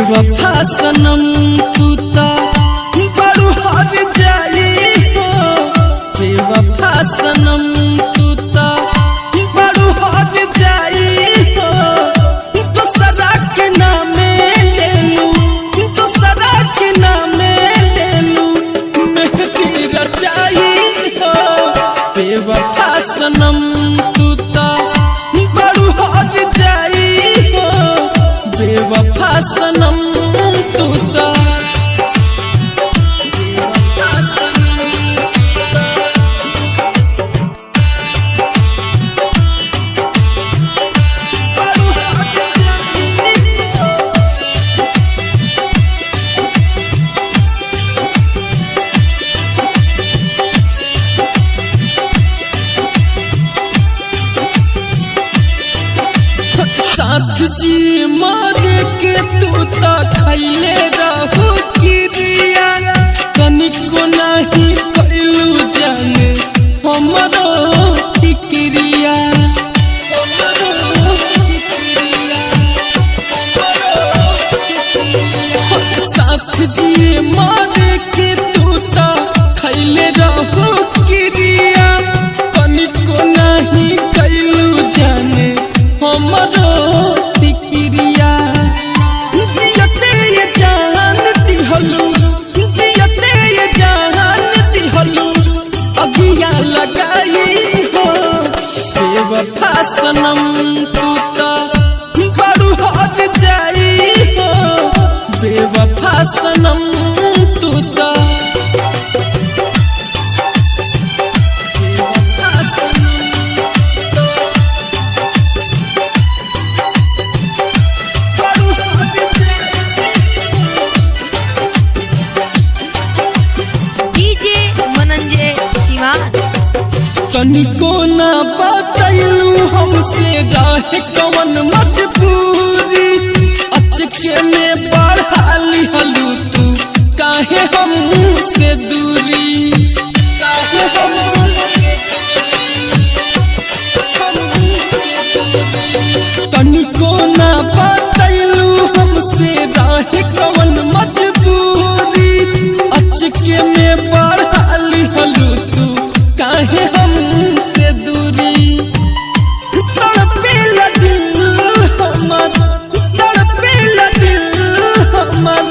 बेवफा सनम तू ता बड़ू हर जाई हो। बेवफा सनम तू ता बड़ू हर जाई हो। दूसरा के नामे ले लूं, दूसरा के नामे ले लूं, मेहंदी रचाई हो। बेवफा सनम तू ता बड़ू हर जाई हो। बेवफा सनम तू ता साथ जी मारे के तू ता खैले रहू किरिया। कनिको नहीं कैलू जाने हमरो फिक्रिया। साथ जी मारे के तू ता खैले रहू किरिया। कनिको नहीं कैलू जाने हमरो फिक्रिया। जियते ये जान दिहलू, जियते ये जान दिहलू, अगिया लगाई हो। बेवफा सनम तू ता बड़ू हर जाई हो। बेवफा सनम तू ता कनिको ना बतैलू हमसे रहे कवन मजबूरी। अचके में बढ़ा लिहलू तू काहे हमसे दूरी। काहे हमसे कनिको ना बतैलू हमसे रहे कवन मजबूरी। अचके में बढ़ा लिहलू तू काहे हमसे दूरी। तड़पेला दिल हमर, तड़पेला दिल हमर,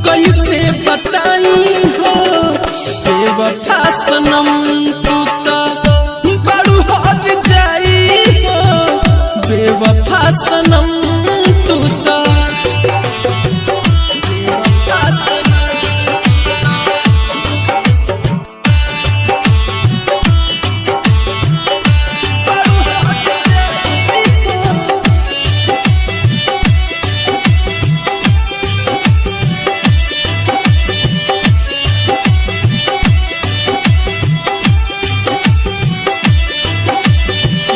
कैसे बताई हो। बेवफा सनम तू ता बड़ू हर जाई हो। बेवफा सनम तू ता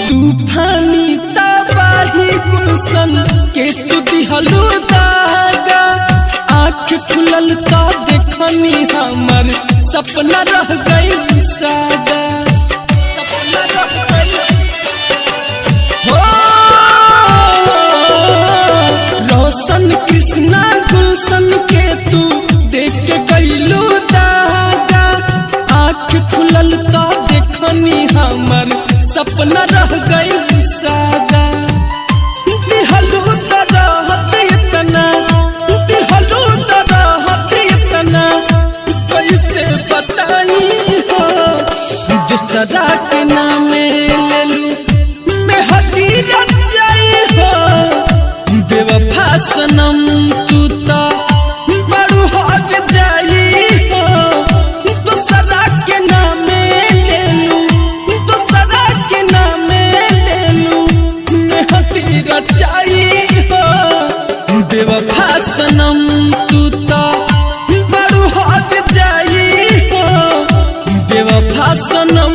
तूफानी तबाही गुलशन के तू दिहलू दागा। आँख खुलल ता देखनी हमर सपना रह गई सादा। सपना रह गई हो। रोशन कृष्णा गुलशन के तू देख के गईलू दागा। आँख खुलल ता देखनी हमर सपना रह गई सादा। दिहलू तरहत इतना, दिहलू तरहत इतना, कैसे बताई हो। दूसरा के नामे ले लूं, मेहंदी रचाई हो। बेवफा सनम तू ता बड़ू हर जाई हो। दूसरा के नामे ले लूं, दूसरा के नामे ले लूं, मेहंदी रचाई हो। बेवफा सनम तू ता बड़ू हर जाई हो। बेवफा सनम